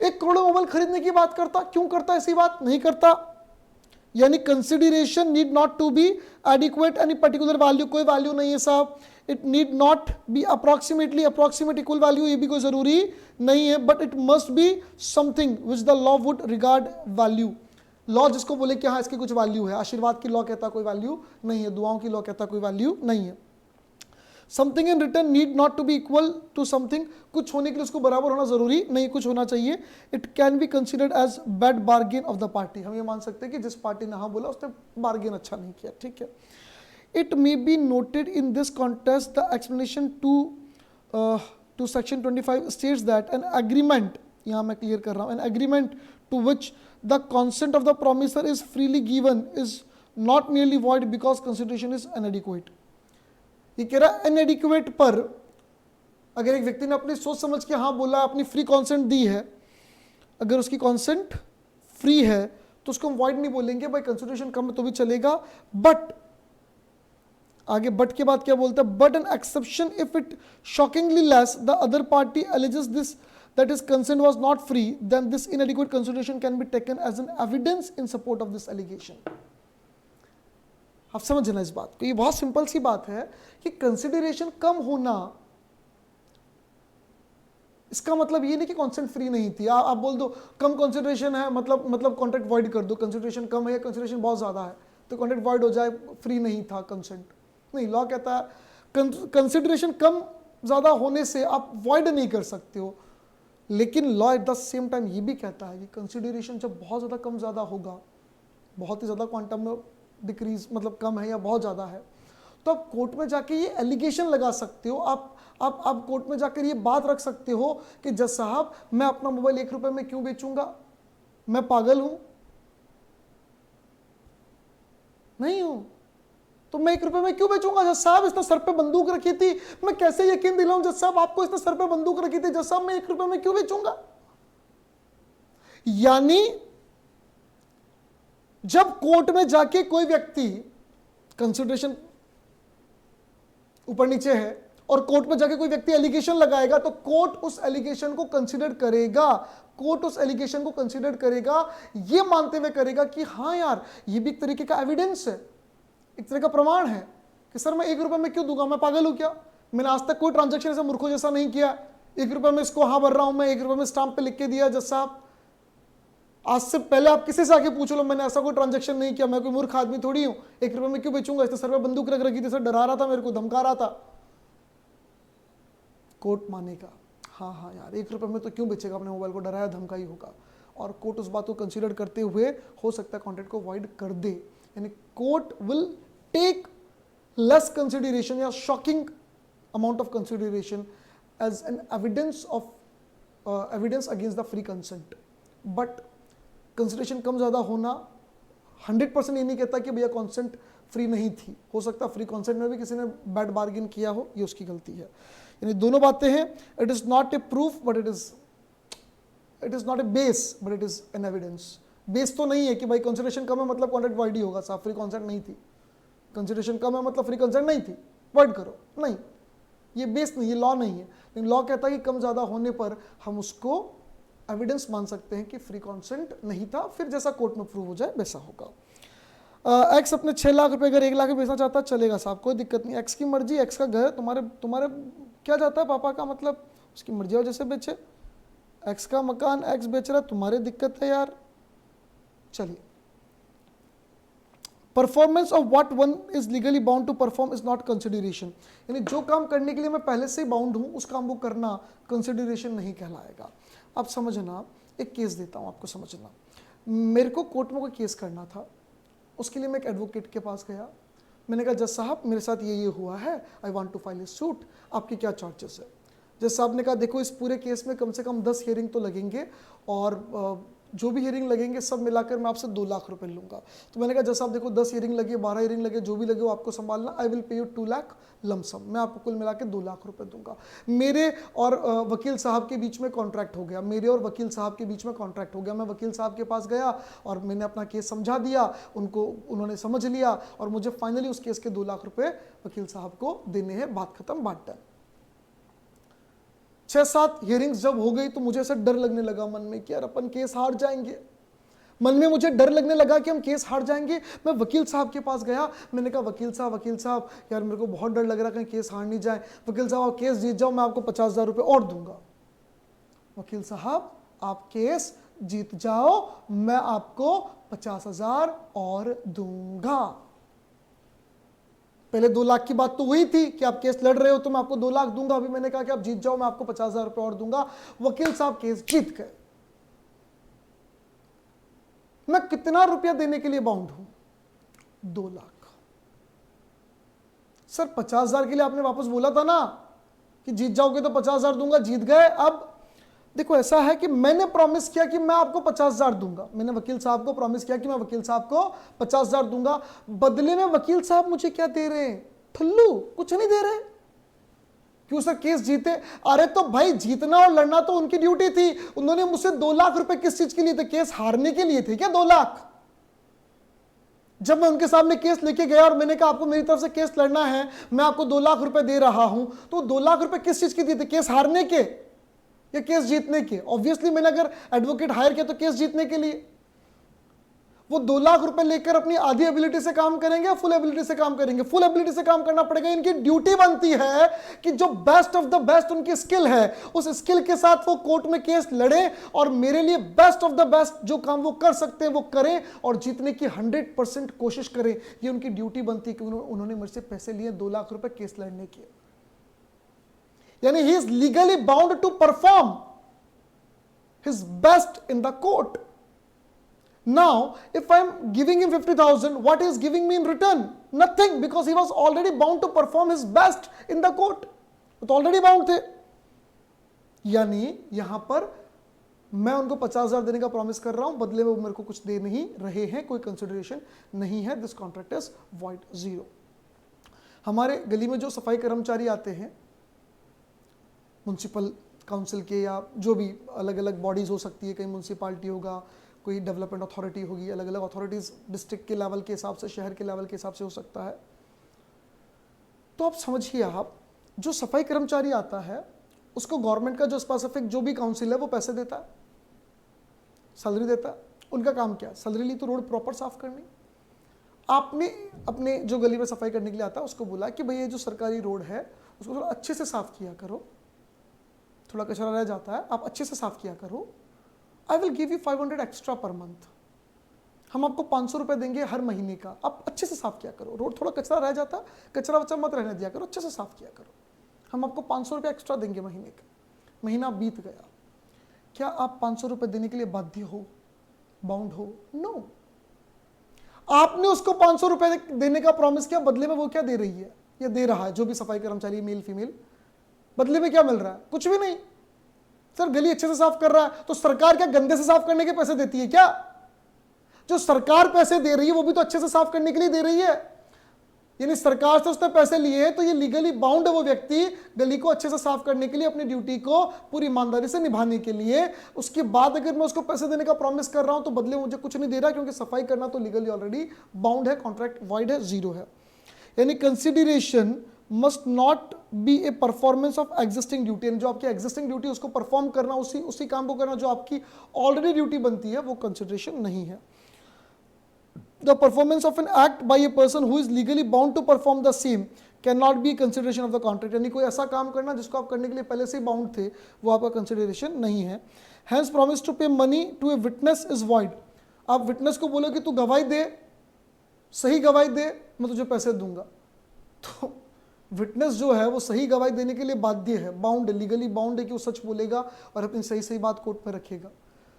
1 करोड़ मोबाइल खरीदने की बात करता। क्यों करता? ऐसी बात नहीं करता। यानी consideration need not to be adequate any particular value, कोई वैल्यू नहीं है साहब। It need not be approximate equal value, ये भी कोई जरूरी नहीं है, but it must be something which the law would regard value. Law जिसको बोले कि हाँ इसकी कुछ वैल्यू है, आशीर्वाद की लॉ कहता कोई वैल्यू नहीं है, दुआओं की लॉ कहता कोई वैल्यू नहीं है। Something in return need not to be equal to something, कुछ होने के लिए उसको बराबर होना जरूरी नहीं, कुछ होना चाहिए। It can be considered as bad bargain of the party. हम ये मान सकते हैं कि जिस पार्टी ने हाँ बोला उसने बार्गेन अच्छा नहीं किया, ठीक है। It may be noted in this context the explanation to section 25 states that an agreement, यहाँ मैं क्लियर कर रहा हूँ, an agreement to which the consent of the promisor is freely given is not merely void because consideration is inadequate। ये कह रहा है inadequate पर अगर एक व्यक्ति ने अपनी सोच समझ के हाँ बोला, अपनी फ्री कॉन्सेंट दी है, अगर उसकी कॉन्सेंट फ्री है तो उसको हम void नहीं बोलेंगे, भाई कंसिडरेशन कम है तो भी चलेगा। बट आगे बट के बाद क्या बोलता है, but an exception if it shockingly less the other party alleges this that his consent was not free, then this inadequate consideration can be taken as an evidence in support of this allegation। आप समझना इस बात को, ये बहुत simple सी बात है कि कंसिडरेशन कम होना इसका मतलब ये नहीं कि कॉन्सेंट फ्री नहीं थी। आप बोल दो कम कंसिडरेशन है मतलब कॉन्ट्रैक्ट वॉइड कर दो, कंसिडरेशन कम है या कंसिडरेशन बहुत ज्यादा है तो कॉन्ट्रैक्ट वॉइड हो जाए, फ्री नहीं था कंसेंट। नहीं, लॉ कहता है कंसिडरेशन कम ज़्यादा होने से आप वॉइड नहीं कर सकते हो, लेकिन law at the same time ये भी कहता है कि कंसिडरेशन जब बहुत ज़्यादा कम ज़्यादा होगा, बहुत ही ज़्यादा क्वांटम में डिक्रीज मतलब कम है या बहुत ज़्यादा है, तो आप कोर्ट में जाके ये एलिगेशन लगा सकते हो, आप कोर्ट में जाकर ये बात रख सकते हो कि जज साहब मैं अपना मोबाइल 1 रुपए में क्यों बेचूंगा, मैं पागल हूं? नहीं हूं तो मैं 1 रुपए में क्यों बेचूंगा? जज साहब इसने सर पे बंदूक रखी थी, मैं कैसे यकीन दिलाऊं जज साहब आपको इसने सर पे बंदूक रखी थी, जज साहब मैं 1 रुपए में क्यों बेचूंगा? यानी जब कोर्ट में जाके कोई व्यक्ति कंसिडरेशन ऊपर नीचे है और कोर्ट में जाके कोई व्यक्ति एलिगेशन लगाएगा तो कोर्ट उस एलिगेशन को कंसीडर करेगा, कोर्ट उस एलिगेशन को कंसीडर करेगा, ये मानते हुए करेगा कि हाँ यार ये भी एक तरीके का एविडेंस है, एक तरह का प्रमाण है कि सर मैं 1 रुपए में क्यों दूंगा, मैं पागल हूं क्या? मैंने आज तक कोई ट्रांजैक्शन ऐसा मूर्खों जैसा नहीं किया, 1 रुपए में इसको हाँ भर रहा हूं मैं, 1 रुपए में स्टाम्प पे लिख के दिया जज साहब। आज से पहले आप किसी से आके पूछ लो, मैंने ऐसा कोई ट्रांजैक्शन नहीं किया, मैं कोई मूर्ख आदमी थोड़ी हूं, 1 रुपए में क्यों बेचूंगा? इसने सर पे बंदूक रख रखी थी, सर डरा रहा था मेरे को, धमका रहा था। कोर्ट मानेगा हाँ हाँ यार 1 रुपए में तो क्यों बेचेगा, अपने मोबाइल को डराया धमकाई होगा, और कोर्ट उस बात को कंसीडर करते हुए हो सकता है कॉन्ट्रैक्ट को वॉइड कर दे। यानी court will take less consideration या shocking amount of consideration as an evidence against the free consent. But consideration कम ज़्यादा होना 100% ये नहीं कहता कि भैया कॉन्सेंट फ्री नहीं थी, हो सकता है फ्री कॉन्सेंट में भी किसी ने बैड बार्गेन किया हो, ये उसकी गलती है। यानी दोनों बातें हैं, it is not a proof but it is not a base but it is an evidence. Base तो नहीं है कि भाई कंसिडरेशन कम है मतलब कॉन्ट्रैक्ट वॉइड ही होगा, साहब फ्री कॉन्सेंट नहीं थी, कंसिडरेशन कम है मतलब फ्री कॉन्सेंट नहीं थी, वॉइड करो, नहीं, ये बेस नहीं, ये लॉ नहीं है। लेकिन लॉ कहता है कि कम ज़्यादा होने पर हम उसको एविडेंस मान सकते हैं कि फ्री कॉन्सेंट नहीं था, फिर जैसा कोर्ट में प्रूव हो जाए वैसा होगा। एक्स अपने 6 लाख रुपए अगर 1 लाख में बेचना चाहता है चलेगा साहब, कोई दिक्कत नहीं, एक्स की मर्जी, एक्स का घर, तुम्हारे क्या जाता है पापा का, मतलब उसकी मर्जी हो जैसे बेचे, एक्स का मकान एक्स बेच रहा है, तुम्हारी दिक्कत है यार, चलिए। Performance of what one is legally bound to perform is not consideration. यानी जो काम करने के लिए मैं पहले से ही बाउंड हूं उस काम को करना कंसिडरेशन नहीं कहलाएगा। अब समझना, एक केस देता हूं आपको समझना। मेरे को कोर्ट में कोई केस करना था, उसके लिए मैं एक एडवोकेट के पास गया, मैंने कहा जज साहब मेरे साथ ये हुआ है, I want to file a suit, आपके क्या चार्जेस है? जज साहब ने कहा देखो इस पूरे केस में कम से कम 10 हियरिंग तो लगेंगे और जो भी हियरिंग लगेंगे सब मिलाकर मैं आपसे 2 लाख रुपए लूंगा। तो मैंने कहा जज साहब देखो 10 हियरिंग लगे, 12 हियरिंग लगे, जो भी लगे वो आपको संभालना, I will pay you 2 lakh lump sum, मैं आपको कुल मिला के 2 लाख रुपए दूंगा। मेरे और वकील साहब के बीच में कॉन्ट्रैक्ट हो गया, मेरे और वकील साहब के बीच में कॉन्ट्रैक्ट हो गया। मैं वकील साहब के पास गया और मैंने अपना केस समझा दिया, उन्होंने समझ लिया और मुझे फाइनली उस केस के 2 लाख रुपए वकील साहब को देने हैं, बात खत्म, बात डन। 6-7 हियरिंग्स जब हो गई तो मुझे ऐसा डर लगने लगा मन में कि यार अपन केस हार जाएंगे, मन में मुझे डर लगने लगा कि हम केस हार जाएंगे। मैं वकील साहब के पास गया, मैंने कहा वकील साहब यार मेरे को बहुत डर लग रहा है कहीं केस हार नहीं जाए। वकील साहब आप केस जीत जाओ मैं आपको 50,000 रुपये और दूंगा। वकील साहब आप केस जीत जाओ मैं आपको 50,000 और दूंगा। पहले 2 लाख की बात तो हुई थी कि आप केस लड़ रहे हो तो मैं आपको 2 लाख दूंगा, अभी मैंने कहा कि आप जीत जाओ मैं आपको 50,000 रुपये और दूंगा। वकील साहब केस जीत गए। मैं कितना रुपया देने के लिए बाउंड हूं? 2 लाख। सर 50,000 के लिए आपने वापस बोला था ना कि जीत जाओगे तो 50,000 दूंगा, जीत गए। अब देखो ऐसा है कि मैंने प्रॉमिस किया कि मैं आपको 50,000 दूंगा, मैंने वकील साहब को प्रॉमिस किया कि मैं वकील साहब को 50,000 दूंगा, बदले में वकील साहब मुझे क्या दे रहे हैं? ठुल्लू, कुछ नहीं दे रहे। क्यों सर केस जीते? अरे तो भाई जीतना और लड़ना तो उनकी ड्यूटी थी, उन्होंने मुझसे 2 लाख रुपए किस चीज के लिए थे? केस हारने के लिए थे क्या 2 लाख? जब मैं उनके सामने केस लेके गया और मैंने कहा आपको मेरी तरफ से केस लड़ना है, मैं आपको 2 लाख रुपए दे रहा हूं, तो 2 लाख रुपए किस चीज के दिए थे? केस हारने के या केस जीतने के? ऑब्वियसली मैंने अगर एडवोकेट हायर किया तो केस जीतने के लिए। वो 2 लाख रुपए लेकर अपनी आधी एबिलिटी से काम करेंगे या फुल एबिलिटी से काम करेंगे? फुल एबिलिटी से काम करना पड़ेगा। इनकी ड्यूटी बनती है कि जो बेस्ट ऑफ द बेस्ट उनकी स्किल है, उस स्किल के साथ वो कोर्ट में केस लड़े और मेरे लिए बेस्ट ऑफ द बेस्ट जो काम वो कर सकते हैं वो करें और जीतने की 100% कोशिश करें। ये उनकी ड्यूटी बनती है कि उन्होंने मुझसे पैसे लिए 2 लाख रुपए केस लड़ने के, यानी he is legally bound to perform his best in the court. Now, if I'm giving him 50,000, what is giving me in return? Nothing, because he was already bound to perform his best in the court. वो तो already bound थे। यानी यहां पर मैं उनको 50,000 देने का प्रॉमिस कर रहा हूं, बदले में वो मेरे को कुछ दे नहीं रहे हैं, कोई कंसिडरेशन नहीं है। This contract is void, zero. हमारे गली में जो सफाई कर्मचारी आते हैं, म्युनिसिपल काउंसिल के या जो भी अलग अलग बॉडीज हो सकती है, कहीं म्युनिसिपालिटी होगा, कोई डेवलपमेंट अथॉरिटी होगी, अलग अलग अथॉरिटीज डिस्ट्रिक्ट के लेवल के हिसाब से, शहर के लेवल के हिसाब से हो सकता है। तो आप समझिए, आप जो सफाई कर्मचारी आता है उसको गवर्नमेंट का जो स्पेसिफिक जो भी काउंसिल है वो पैसे देता है, सैलरी देता है। उनका काम क्या है? सैलरी ली तो रोड प्रॉपर साफ करनी। आपने अपने जो गली में सफाई करने के लिए आता है उसको बोला कि भाई ये जो सरकारी रोड है उसको थोड़ा अच्छे से साफ किया करो, थोड़ा कचरा रह जाता है, आप अच्छे से साफ किया करो। आई will give you 500 extra per month. हम आपको 500 रुपए देंगे हर महीने का, आप अच्छे से साफ किया करो। रोड थोड़ा कचरा रह जाता, कचरा वचरा मत रहने दिया करो, अच्छे से साफ किया करो। हम आपको 500 रुपये एक्स्ट्रा देंगे महीने का। महीना बीत गया, क्या आप 500 रुपये देने के लिए बाध्य हो, बाउंड हो? नो। आपने उसको 500 रुपये देने का प्रॉमिस किया, बदले में वो क्या दे रही है या दे रहा है जो भी सफाई कर्मचारी, मेल फीमेल, बदले में क्या मिल रहा है? कुछ भी नहीं। सर गली अच्छे से साफ कर रहा है तो सरकार क्या गंदे से साफ करने के पैसे देती है क्या? जो सरकार पैसे दे रही है वो भी तो अच्छे से साफ करने के लिए दे रही है। यानी सरकार से उसने पैसे लिए हैं तो ये लीगली बाउंड है वो व्यक्ति गली को अच्छे से साफ करने के लिए, अपनी ड्यूटी को पूरी ईमानदारी से निभाने के लिए। उसके बाद अगर मैं उसको पैसे देने का प्रॉमिस कर रहा हूं तो बदले मुझे कुछ नहीं दे रहा, क्योंकि सफाई करना तो लीगली ऑलरेडी बाउंड है, कॉन्ट्रैक्ट वॉइड है, जीरो है। यानी consideration must not B A performance of existing duty. जो आपकी एग्जिस्टिंग ड्यूटी उसको परफॉर्म करना, उसी काम को करना जो आपकी ऑलरेडी ड्यूटी बनती है, वो कंसिडरेशन नहीं है। The performance of an act by a person who is legally bound to perform the same can not be consideration of the contract. यानी कोई ऐसा काम करना जिसको आप करने के लिए पहले से ही बाउंड थे, वो आपका कंसिडरेशन नहीं है। Hence promise to pay money to a witness is void. आप विटनेस को बोलो कि तू गवाही दे, सही गवाही दे, मैं तुझे पैसे दूंगा, तो विटनेस जो है वो सही गवाही देने के लिए बाध्य है, बाउंड है, लीगली बाउंड है कि वो सच बोलेगा और अपनी सही सही बात कोर्ट में रखेगा।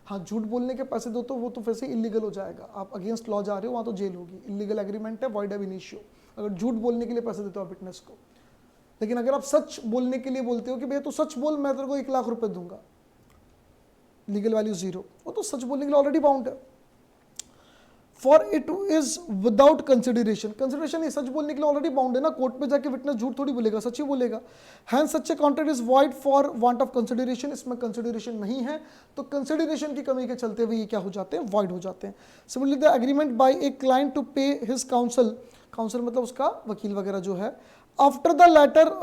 हाँ, झूठ बोलने के पैसे दो तो वो तो वैसे इलीगल हो जाएगा, आप अगेंस्ट लॉ जा रहे हो, वहाँ तो जेल होगी। इलीगल एग्रीमेंट है, वॉइड एब इनिशियो, अगर झूठ बोलने के लिए पैसे देते हो आप विटनेस को। लेकिन अगर आप सच बोलने के लिए बोलते हो कि भैया तू सच बोल, मैं तेरे को 1 लाख रुपए दूंगा, लीगल वैल्यू जीरो, वो तो सच बोलने के लिए ऑलरेडी बाउंड है। For it is without consideration, consideration सच बोलने के लिए ऑलरेडी बाउंड है ना, कोर्ट में जाके विटनेस झूठ थोड़ी बोलेगा, सच ही बोलेगा। Hence such a contract is void for want of consideration, इसमें कंसिडरेशन नहीं है, तो कंसिडरेशन की कमी के चलते हुए ये क्या हो जाते हैं, वॉइड हो जाते हैं। Similarly the agreement by a client to pay his counsel, counsel मतलब उसका वकील वगैरह जो है, after the latter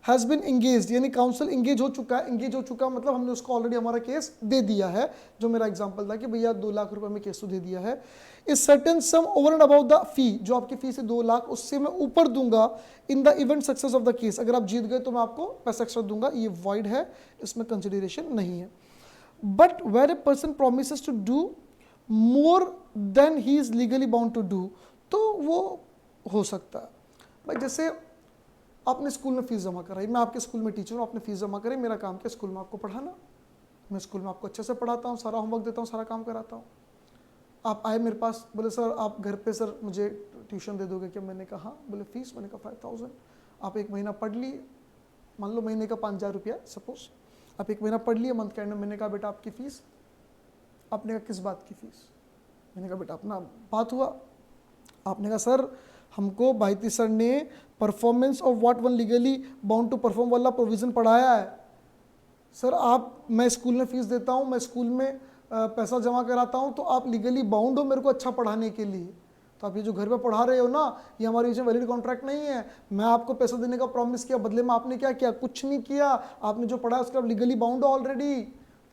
has been engaged, यानी काउंसिल इंगेज हो चुका है। इंगेज हो चुका मतलब हमने उसको ऑलरेडी हमारा केस दे दिया है, जो मेरा एग्जांपल था कि भैया 2 लाख रुपए में केस तो दे दिया है। इस certain some over and about the fee, जो आपकी फीस है 2 लाख, उससे मैं ऊपर दूंगा in the event success of the case, अगर आप जीत गए तो मैं आपको पैसा एक्स्ट्रा दूंगा, ये वॉइड है, इसमें कंसिडरेशन नहीं है। But where a person promises to do more than he is legally bound to do, तो वो हो सकता है। भाई जैसे आपने स्कूल में फीस जमा कराई, मैं आपके स्कूल में टीचर हूँ, आपने फीस जमा कराई, मेरा काम क्या स्कूल में आपको पढ़ाना, मैं स्कूल में आपको अच्छे से पढ़ाता हूँ, सारा होमवर्क देता हूँ, सारा काम कराता हूँ। आप आए मेरे पास, बोले सर आप घर पे सर मुझे ट्यूशन दे दोगे क्या? मैंने कहा, बोले फीस, मैंने कहा 5000। आप 1 महीना पढ़ लिए, मान लो महीने का 5000 रुपया सपोज, आप 1 महीना पढ़ लिए, मंथ के एंड में मैंने कहा बेटा आपकी फ़ीस, आपने कहा किस बात की फ़ीस? मैंने कहा बेटा अपना बात हुआ, आपने कहा सर हमको भाईती सर ने performance of what one legally bound to perform वाला प्रोविज़न पढ़ाया है। सर आप, मैं स्कूल में फ़ीस देता हूँ, मैं स्कूल में पैसा जमा कराता हूँ, तो आप लीगली बाउंड हो मेरे को अच्छा पढ़ाने के लिए, तो आप ये जो घर पे पढ़ा रहे हो ना, ये हमारे बीच में वैलिड कॉन्ट्रैक्ट नहीं है। मैं आपको पैसा देने का प्रॉमिस किया, बदले में आपने क्या किया? कुछ नहीं किया, आपने जो पढ़ा उसका लीगली बाउंड हो ऑलरेडी।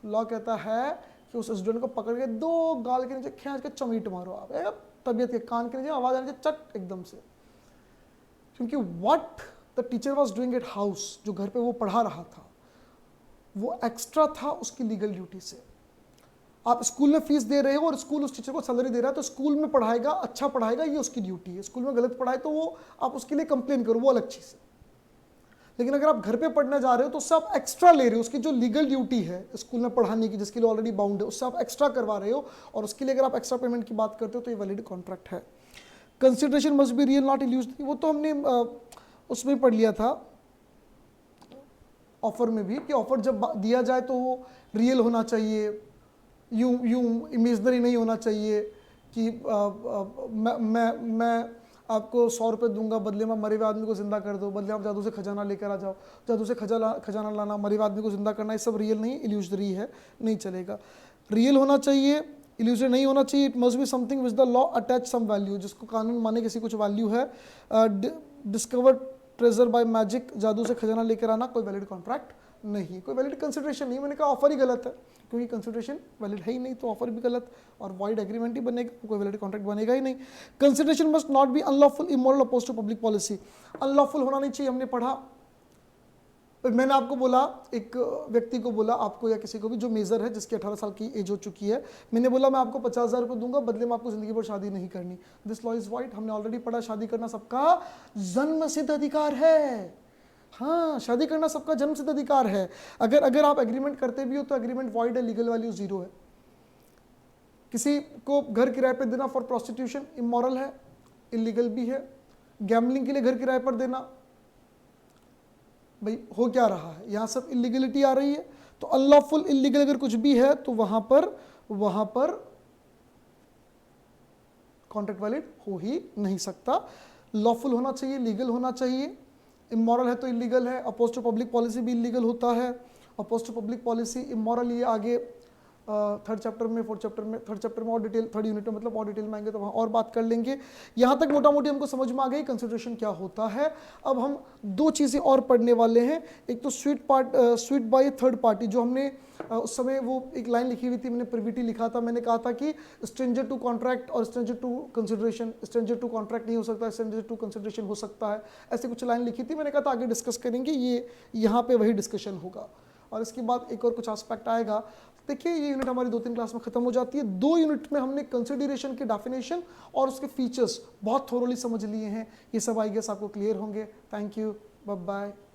लॉ कहता है कि उस स्टूडेंट को पकड़ के दो गाल के नीचे खींच के चमीट मारो आप, तबीयत के कान के नीचे आवाज आने से चट एकदम से। क्योंकि what the teacher was doing at house, जो घर पे वो पढ़ा रहा था, वो एक्स्ट्रा था उसकी लीगल ड्यूटी से। आप स्कूल में फीस दे रहे हो और स्कूल उस टीचर को सैलरी दे रहा है, तो स्कूल में पढ़ाएगा, अच्छा पढ़ाएगा, ये उसकी ड्यूटी है। स्कूल में गलत पढ़ाए तो वो आप उसके लिए कंप्लेन करो, वो अलग चीज़ है। लेकिन अगर आप घर पे पढ़ने जा रहे हो तो उससे आप एक्स्ट्रा ले रहे हो, उसकी जो लीगल ड्यूटी है स्कूल में पढ़ाने की, जिसके लिए ऑलरेडी बाउंड है, उससे आप एक्स्ट्रा करवा रहे हो, और उसके लिए अगर आप एक्स्ट्रा पेमेंट की बात करते हो तो ये वैलिड कॉन्ट्रैक्ट है। Consideration must be real not illusionary, वो तो हमने उसमें पढ़ लिया था ऑफर में भी, कि ऑफर जब दिया जाए तो वो रियल होना चाहिए, यूं इमेजनरी नहीं होना चाहिए कि मैं आपको 100 रुपये दूंगा, बदले में मरे हुए आदमी को जिंदा कर दो, बदले आप जादू से खजाना लेकर आ जाओ, जादू से खजाना लाना, मरे हुए आदमी को जिंदा करना, ये सब रियल नहीं, इल्यूजनरी है, नहीं चलेगा। रियल होना चाहिए, इल्यूजन नहीं होना चाहिए। It must be something which the law attach some value, जिसको कानून माने किसी कुछ वैल्यू है। डिस्कवर्ड ट्रेजर बाय मैजिक, जादू से खजाना लेकर आना, कोई वैलिड कॉन्ट्रैक्ट नहीं, कोई वैलिड कंसिडरेशन नहीं। मैंने कहा ऑफर ही गलत है, क्योंकि कंसिडरेशन वैलिड है ही नहीं, तो ऑफर भी गलत और वाइड एग्रीमेंट ही बनेगा, कोई वैलिड कॉन्ट्रैक्ट बनेगा ही नहीं। Consideration must not be unlawful, immoral, oppose to public policy. Unlawful होना नहीं चाहिए, हमने पढ़ा। मैंने आपको बोला, एक व्यक्ति को बोला, आपको या किसी को भी जो मेजर है, जिसकी 18 साल की एज हो चुकी है, मैंने बोला मैं आपको 50,000 रुपये दूंगा, बदले में आपको जिंदगी भर शादी नहीं करनी। दिस लॉ इज वाइड, हमने ऑलरेडी पढ़ा, शादी करना सबका जन्मसिद्ध अधिकार है। हाँ, शादी करना सबका जन्मसिद्ध अधिकार है। अगर आप एग्रीमेंट करते भी हो तो एग्रीमेंट वॉइड है, लीगल वैल्यू 0 है। किसी को घर किराए पर देना फॉर प्रोस्टिट्यूशन इमोरल है, इलीगल भी है। गैम्बलिंग के लिए घर किराए पर देना, भाई हो क्या रहा है, यहाँ सब इलीगलिटी आ रही है। तो अनलॉफुल, इलीगल अगर कुछ भी है तो वहां पर कॉन्ट्रैक्ट वैलिड हो ही नहीं सकता। लॉफुल होना चाहिए, लीगल होना चाहिए। इमोरल है तो इलीगल है। अपोज टू पब्लिक पॉलिसी भी इलीगल होता है। Oppose to public policy, immoral, ये आगे थर्ड चैप्टर में, फोर्थ चैप्टर में, थर्ड चैप्टर में और डिटेल, थर्ड यूनिट में मतलब और डिटेल में आएंगे तो वहाँ और बात कर लेंगे। यहाँ तक मोटा मोटी हमको समझ में आ गई कंसिडरेशन क्या होता है। अब हम दो चीज़ें और पढ़ने वाले हैं। एक तो स्वीट बाय थर्ड पार्टी, जो हमने उस समय वो एक लाइन लिखी हुई थी, मैंने प्रिविटी लिखा था, मैंने कहा था कि स्ट्रेंजर टू कॉन्ट्रैक्ट और stranger to consideration, stranger to contract नहीं हो सकता, स्ट्रेंजर टू कंसिडरेशन हो सकता है, ऐसे कुछ लाइन लिखी थी। मैंने कहा था आगे डिस्कस करेंगे, ये यहाँ पे वही डिस्कशन होगा। और इसके बाद एक और कुछ एस्पेक्ट आएगा। देखिए ये यूनिट हमारी 2-3 क्लास में खत्म हो जाती है। 2 यूनिट में हमने कंसिडरेशन के डेफिनेशन और उसके फीचर्स बहुत थोरोली समझ लिए हैं। ये सब आई गेस आपको क्लियर होंगे। Thank you, bye bye.